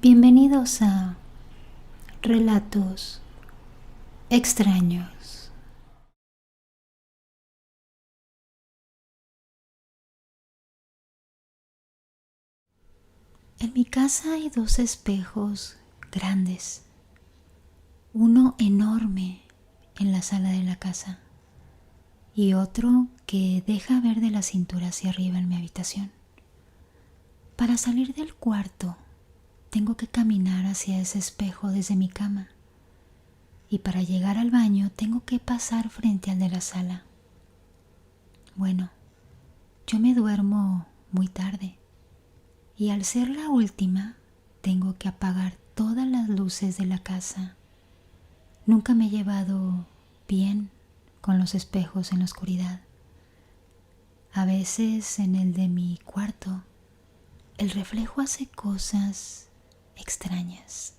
Bienvenidos a Relatos Extraños. En mi casa hay dos espejos grandes, uno enorme en la sala de la casa y otro que deja ver de la cintura hacia arriba en mi habitación. Para salir del cuarto tengo que caminar hacia ese espejo desde mi cama y para llegar al baño tengo que pasar frente al de la sala. Bueno, yo me duermo muy tarde y al ser la última tengo que apagar todas las luces de la casa. Nunca me he llevado bien con los espejos en la oscuridad. A veces en el de mi cuarto el reflejo hace cosas extrañas.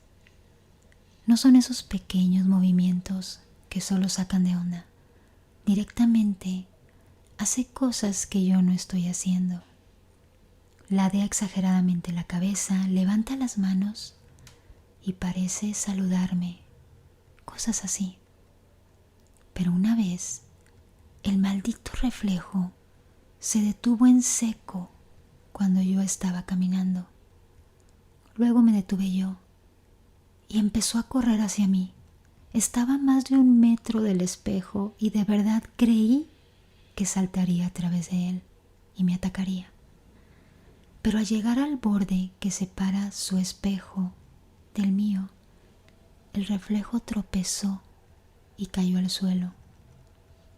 No son esos pequeños movimientos que solo sacan de onda. Directamente hace cosas que yo no estoy haciendo. Ladea exageradamente la cabeza, levanta las manos y parece saludarme. Cosas así. Pero una vez, el maldito reflejo se detuvo en seco cuando yo estaba caminando. Luego me detuve yo y empezó a correr hacia mí. Estaba a más de 1 metro del espejo y de verdad creí que saltaría a través de él y me atacaría. Pero al llegar al borde que separa su espejo del mío, el reflejo tropezó y cayó al suelo.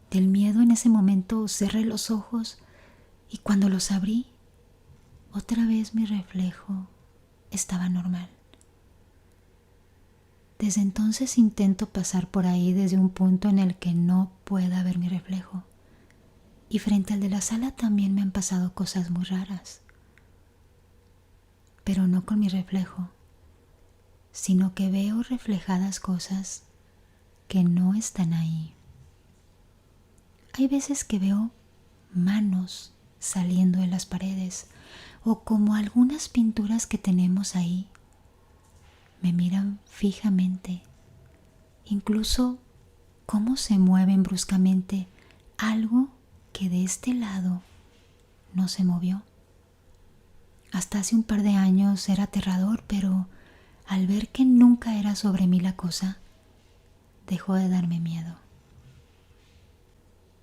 Del miedo en ese momento cerré los ojos y cuando los abrí, otra vez mi reflejo estaba normal. Desde entonces intento pasar por ahí desde un punto en el que no pueda ver mi reflejo. Y frente al de la sala también me han pasado cosas muy raras. Pero no con mi reflejo, sino que veo reflejadas cosas que no están ahí. Hay veces que veo manos saliendo de las paredes o como algunas pinturas que tenemos ahí. Me miran fijamente, incluso cómo se mueven bruscamente, algo que de este lado no se movió. Hasta hace un par de años era aterrador, pero al ver que nunca era sobre mí la cosa, dejó de darme miedo.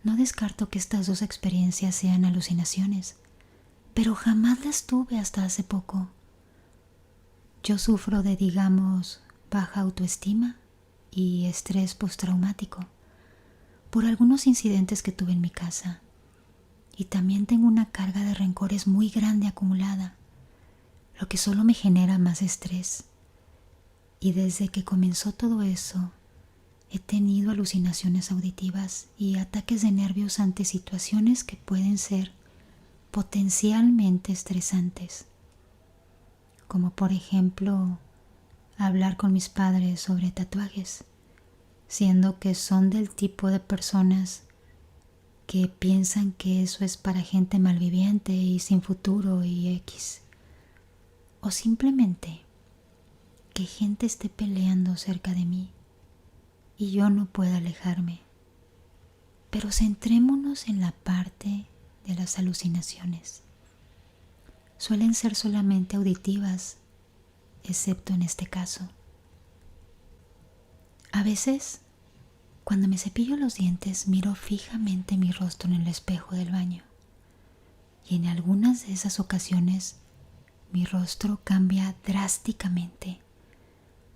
No descarto que estas dos experiencias sean alucinaciones, pero jamás las tuve hasta hace poco. Yo sufro de, digamos, baja autoestima y estrés postraumático por algunos incidentes que tuve en mi casa. Y también tengo una carga de rencores muy grande acumulada, lo que solo me genera más estrés. Y desde que comenzó todo eso, he tenido alucinaciones auditivas y ataques de nervios ante situaciones que pueden ser potencialmente estresantes. Como por ejemplo, hablar con mis padres sobre tatuajes, siendo que son del tipo de personas que piensan que eso es para gente malviviente y sin futuro y X. O simplemente que gente esté peleando cerca de mí y yo no pueda alejarme. Pero centrémonos en la parte de las alucinaciones. Suelen ser solamente auditivas, excepto en este caso. A veces, cuando me cepillo los dientes, miro fijamente mi rostro en el espejo del baño. Y en algunas de esas ocasiones, mi rostro cambia drásticamente.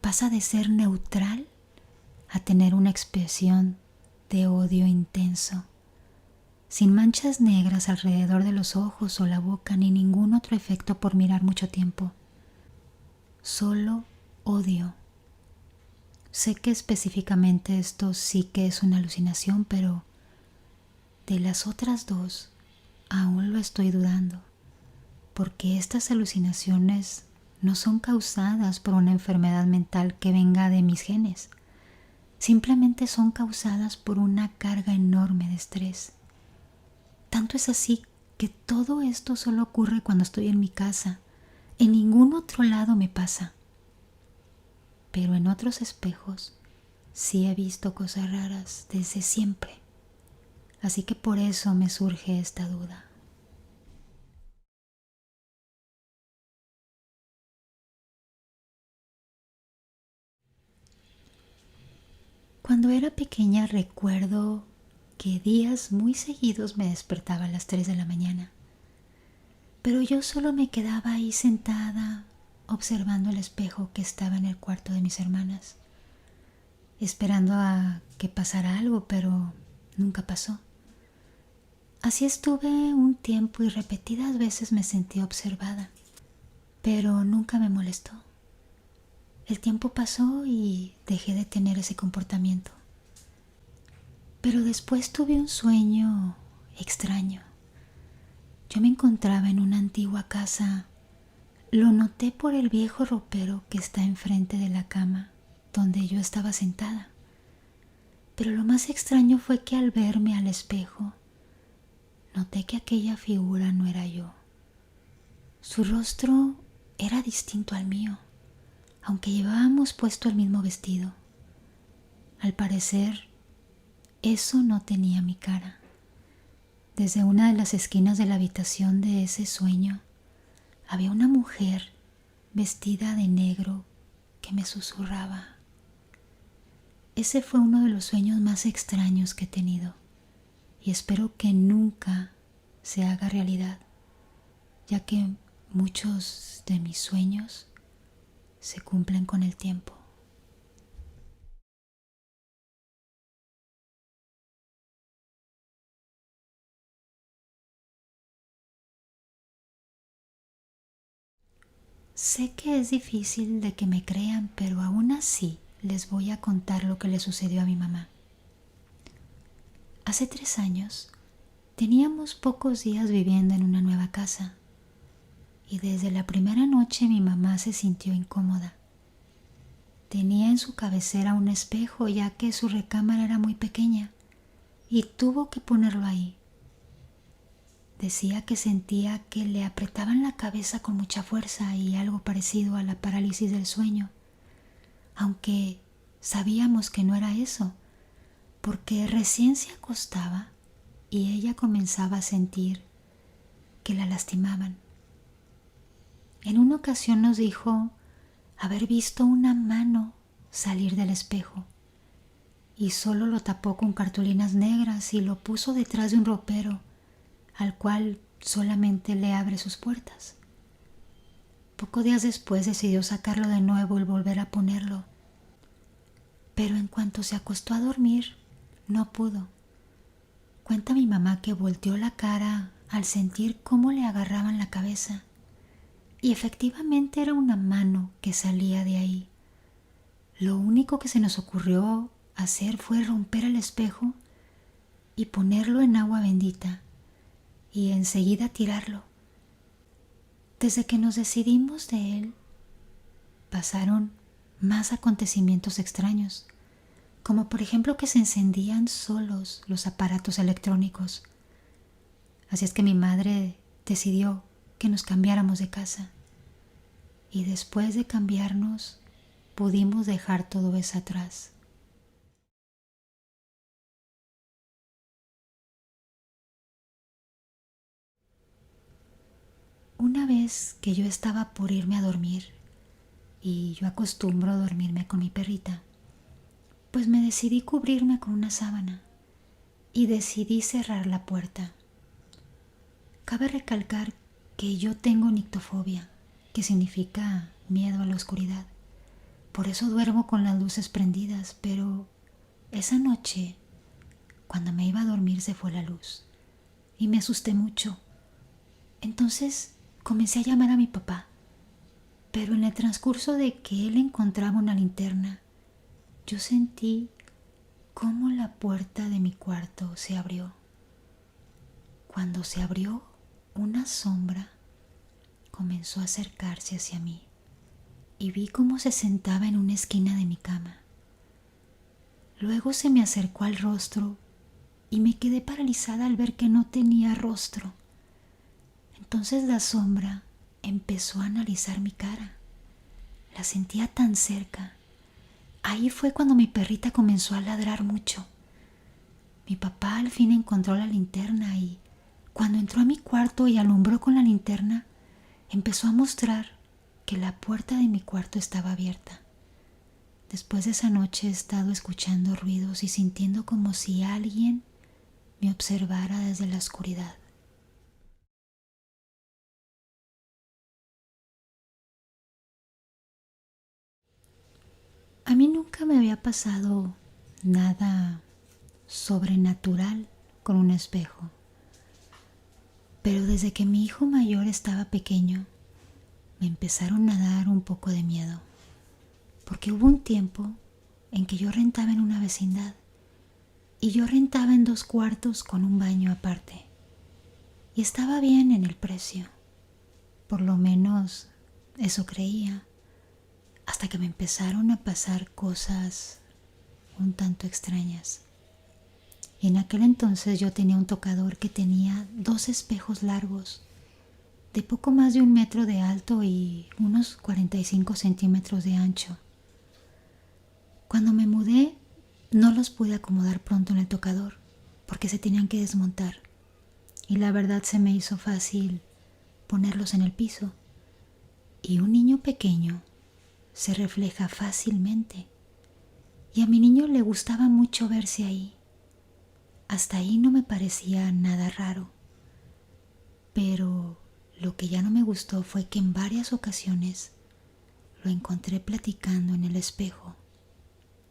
Pasa de ser neutral a tener una expresión de odio intenso, sin manchas negras alrededor de los ojos o la boca ni ningún otro efecto por mirar mucho tiempo. Solo odio. Sé que específicamente esto sí que es una alucinación, pero de las otras dos aún lo estoy dudando, porque estas alucinaciones no son causadas por una enfermedad mental que venga de mis genes. Simplemente son causadas por una carga enorme de estrés. Tanto es así que todo esto solo ocurre cuando estoy en mi casa. En ningún otro lado me pasa. pero en otros espejos sí he visto cosas raras desde siempre. Así que por eso me surge esta duda. Cuando era pequeña recuerdo que días muy seguidos me despertaba a las 3 de la mañana, pero yo solo me quedaba ahí sentada observando el espejo que estaba en el cuarto de mis hermanas, esperando a que pasara algo, pero nunca pasó. Así estuve un tiempo y repetidas veces me sentí observada, pero nunca me molestó. El tiempo pasó y dejé de tener ese comportamiento. Pero después tuve un sueño extraño. Yo me encontraba en una antigua casa. Lo noté por el viejo ropero que está enfrente de la cama donde yo estaba sentada. Pero lo más extraño fue que al verme al espejo, noté que aquella figura no era yo. Su rostro era distinto al mío, aunque llevábamos puesto el mismo vestido. Al parecer, eso no tenía mi cara. Desde una de las esquinas de la habitación de ese sueño, había una mujer vestida de negro que me susurraba. Ese fue uno de los sueños más extraños que he tenido y espero que nunca se haga realidad, ya que muchos de mis sueños se cumplen con el tiempo. Sé que es difícil de que me crean, pero aún así les voy a contar lo que le sucedió a mi mamá. Hace 3 años teníamos pocos días viviendo en una nueva casa y desde la primera noche mi mamá se sintió incómoda. Tenía en su cabecera un espejo ya que su recámara era muy pequeña y tuvo que ponerlo ahí. Decía que sentía que le apretaban la cabeza con mucha fuerza y algo parecido a la parálisis del sueño, aunque sabíamos que no era eso, porque recién se acostaba y ella comenzaba a sentir que la lastimaban. En una ocasión nos dijo haber visto una mano salir del espejo y solo lo tapó con cartulinas negras y lo puso detrás de un ropero al cual solamente le abre sus puertas. Pocos días después decidió sacarlo de nuevo y volver a ponerlo, pero en cuanto se acostó a dormir no pudo. Cuenta mi mamá que volteó la cara al sentir cómo le agarraban la cabeza y efectivamente era una mano que salía de ahí. Lo único que se nos ocurrió hacer fue romper el espejo y ponerlo en agua bendita y enseguida tirarlo. Desde que nos decidimos de él, pasaron más acontecimientos extraños, como por ejemplo que se encendían solos los aparatos electrónicos. Así es que mi madre decidió que nos cambiáramos de casa y después de cambiarnos pudimos dejar todo eso atrás. Una vez que yo estaba por irme a dormir, y yo acostumbro dormirme con mi perrita, pues me decidí cubrirme con una sábana y decidí cerrar la puerta. Cabe recalcar que yo tengo nictofobia, que significa miedo a la oscuridad. Por eso duermo con las luces prendidas, pero esa noche, cuando me iba a dormir, se fue la luz y me asusté mucho. Entonces comencé a llamar a mi papá, pero en el transcurso de que él encontraba una linterna, yo sentí cómo la puerta de mi cuarto se abrió. Cuando se abrió, una sombra comenzó a acercarse hacia mí y vi cómo se sentaba en una esquina de mi cama. Luego se me acercó al rostro y me quedé paralizada al ver que no tenía rostro. Entonces la sombra empezó a analizar mi cara. La sentía tan cerca Ahí fue cuando mi perrita comenzó a ladrar mucho. Mi papá al fin encontró la linterna y cuando entró a mi cuarto y alumbró con la linterna, empezó a mostrar que la puerta de mi cuarto estaba abierta. Después de esa noche he estado escuchando ruidos y sintiendo como si alguien me observara desde la oscuridad. A mí nunca me había pasado nada sobrenatural con un espejo, pero desde que mi hijo mayor estaba pequeño, me empezaron a dar un poco de miedo, porque hubo un tiempo en que yo rentaba en una vecindad y yo rentaba en 2 cuartos con un baño aparte y estaba bien en el precio, por lo menos eso creía, hasta que me empezaron a pasar cosas un tanto extrañas. Y en aquel entonces yo tenía un tocador que tenía 2 espejos largos, de poco más de 1 metro de alto y unos 45 centímetros de ancho. Cuando me mudé, no los pude acomodar pronto en el tocador, porque se tenían que desmontar. Y la verdad se me hizo fácil ponerlos en el piso. Y un niño pequeño se refleja fácilmente. Y a mi niño le gustaba mucho verse ahí. Hasta ahí no me parecía nada raro. Pero lo que ya no me gustó fue que en varias ocasiones lo encontré platicando en el espejo,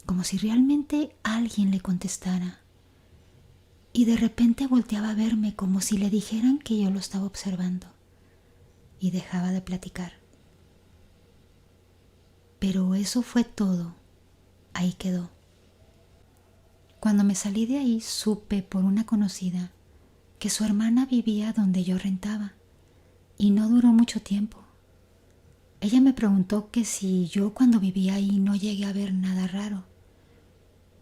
como si realmente alguien le contestara. Y de repente volteaba a verme como si le dijeran que yo lo estaba observando. Y dejaba de platicar. Pero eso fue todo. Ahí quedó. Cuando me salí de ahí, supe por una conocida que su hermana vivía donde yo rentaba. Y no duró mucho tiempo. Ella me preguntó que si yo cuando vivía ahí no llegué a ver nada raro.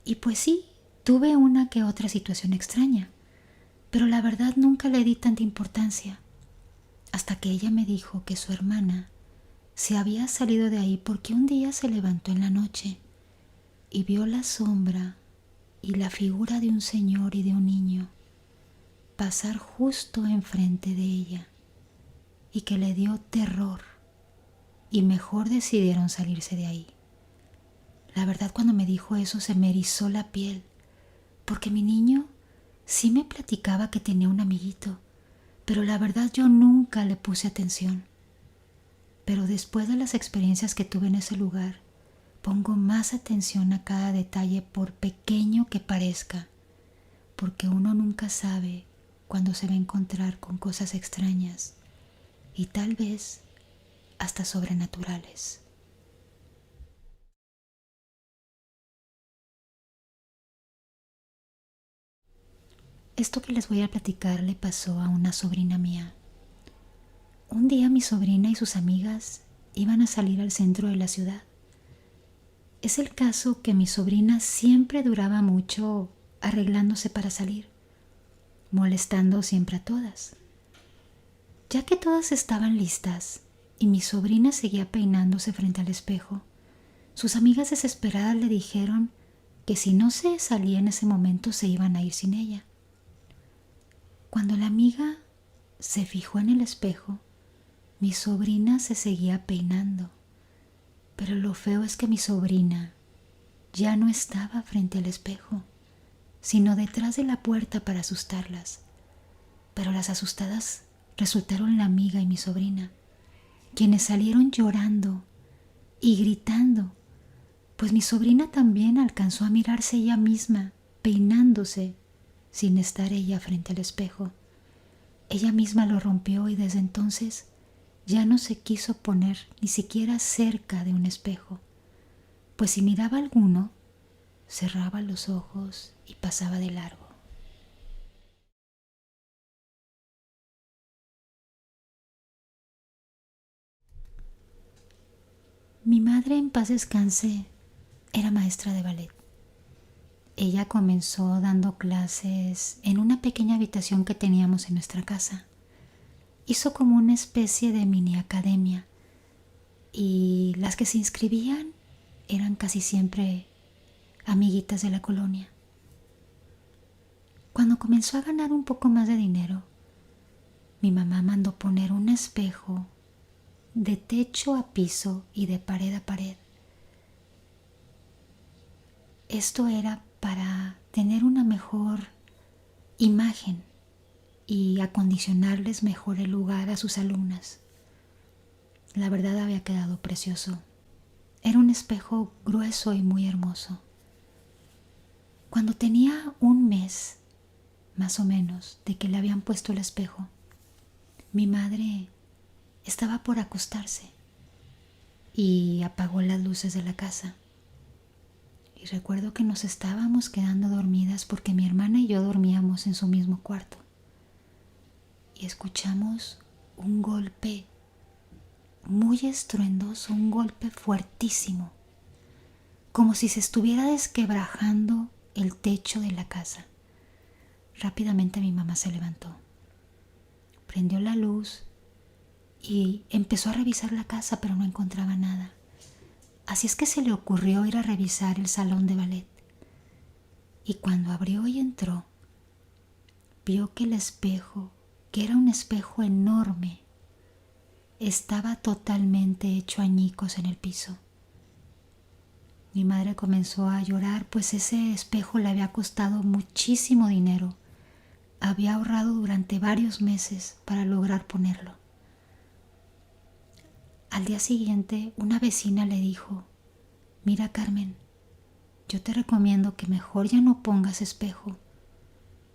Y pues sí, tuve una que otra situación extraña, pero la verdad nunca le di tanta importancia, hasta que ella me dijo que su hermana se había salido de ahí porque un día se levantó en la noche y vio la sombra y la figura de un señor y de un niño pasar justo enfrente de ella y que le dio terror y mejor decidieron salirse de ahí. La verdad, cuando me dijo eso se me erizó la piel, porque mi niño sí me platicaba que tenía un amiguito, pero la verdad yo nunca le puse atención. Pero después de las experiencias que tuve en ese lugar, pongo más atención a cada detalle por pequeño que parezca, porque uno nunca sabe cuándo se va a encontrar con cosas extrañas y tal vez hasta sobrenaturales. Esto que les voy a platicar le pasó a una sobrina mía. Un día mi sobrina y sus amigas iban a salir al centro de la ciudad. Es el caso que mi sobrina siempre duraba mucho arreglándose para salir, molestando siempre a todas. Ya que todas estaban listas y mi sobrina seguía peinándose frente al espejo, sus amigas desesperadas le dijeron que si no se salía en ese momento se iban a ir sin ella. Cuando la amiga se fijó en el espejo, mi sobrina se seguía peinando, pero lo feo es que mi sobrina ya no estaba frente al espejo, sino detrás de la puerta para asustarlas. Pero las asustadas resultaron la amiga y mi sobrina, quienes salieron llorando y gritando, pues mi sobrina también alcanzó a mirarse ella misma, peinándose, sin estar ella frente al espejo. Ella misma lo rompió y desde entonces ya no se quiso poner ni siquiera cerca de un espejo, pues si miraba alguno, cerraba los ojos y pasaba de largo. Mi madre, en paz descanse, era maestra de ballet. Ella comenzó dando clases en una pequeña habitación que teníamos en nuestra casa. Hizo como una especie de mini academia y las que se inscribían eran casi siempre amiguitas de la colonia. Cuando comenzó a ganar un poco más de dinero, mi mamá mandó poner un espejo de techo a piso y de pared a pared. Esto era para tener una mejor imagen y acondicionarles mejor el lugar a sus alumnas. La verdad había quedado precioso. Era un espejo grueso y muy hermoso. Cuando tenía un mes, más o menos, de que le habían puesto el espejo, mi madre estaba por acostarse y apagó las luces de la casa. Y recuerdo que nos estábamos quedando dormidas porque mi hermana y yo dormíamos en su mismo cuarto. Y escuchamos un golpe muy estruendoso, un golpe fuertísimo, como si se estuviera desquebrajando el techo de la casa. Rápidamente mi mamá se levantó, prendió la luz y empezó a revisar la casa, pero no encontraba nada. Así es que se le ocurrió ir a revisar el salón de ballet. Y cuando abrió y entró, vio que el espejo, que era un espejo enorme, estaba totalmente hecho añicos en el piso. Mi madre comenzó a llorar, pues ese espejo le había costado muchísimo dinero. Había ahorrado durante varios meses para lograr ponerlo. Al día siguiente, una vecina le dijo: mira, Carmen, yo te recomiendo que mejor ya no pongas espejo,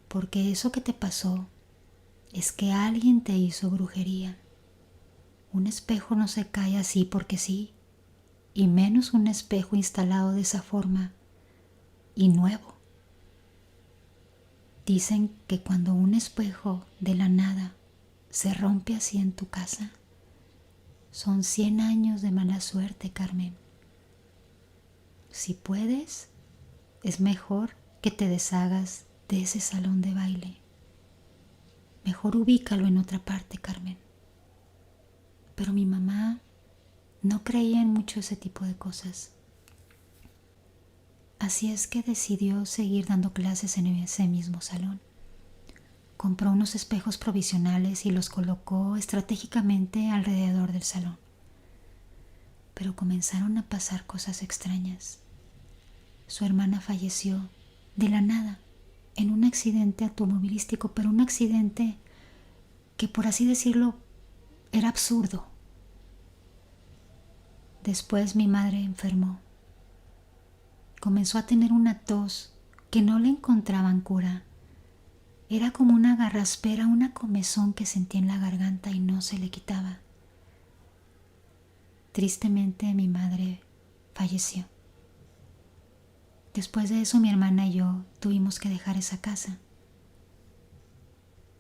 porque eso que te pasó es que alguien te hizo brujería. Un espejo no se cae así porque sí, y menos un espejo instalado de esa forma y nuevo. Dicen que cuando un espejo de la nada se rompe así en tu casa, son 100 años de mala suerte, Carmen. Si puedes, es mejor que te deshagas de ese salón de baile. Mejor ubícalo en otra parte, Carmen. Pero mi mamá no creía en mucho ese tipo de cosas. Así es que decidió seguir dando clases en ese mismo salón. Compró unos espejos provisionales y los colocó estratégicamente alrededor del salón. Pero comenzaron a pasar cosas extrañas. Su hermana falleció de la nada en un accidente automovilístico, pero un accidente que, por así decirlo, era absurdo. Después mi madre enfermó. Comenzó a tener una tos que no le encontraban cura. Era como una garraspera, una comezón que sentía en la garganta y no se le quitaba. Tristemente mi madre falleció. Después de eso mi hermana y yo tuvimos que dejar esa casa.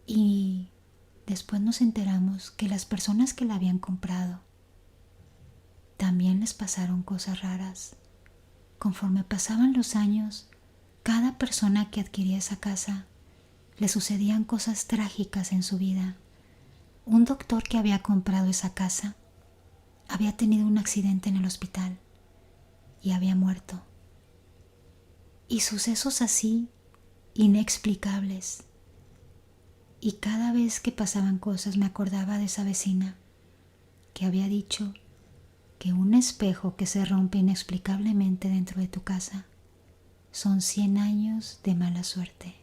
Y después nos enteramos que las personas que la habían comprado también les pasaron cosas raras. Conforme pasaban los años, cada persona que adquiría esa casa le sucedían cosas trágicas en su vida. Un doctor que había comprado esa casa había tenido un accidente en el hospital y había muerto. Y sucesos así, inexplicables. Y cada vez que pasaban cosas me acordaba de esa vecina que había dicho que un espejo que se rompe inexplicablemente dentro de tu casa son 100 años de mala suerte.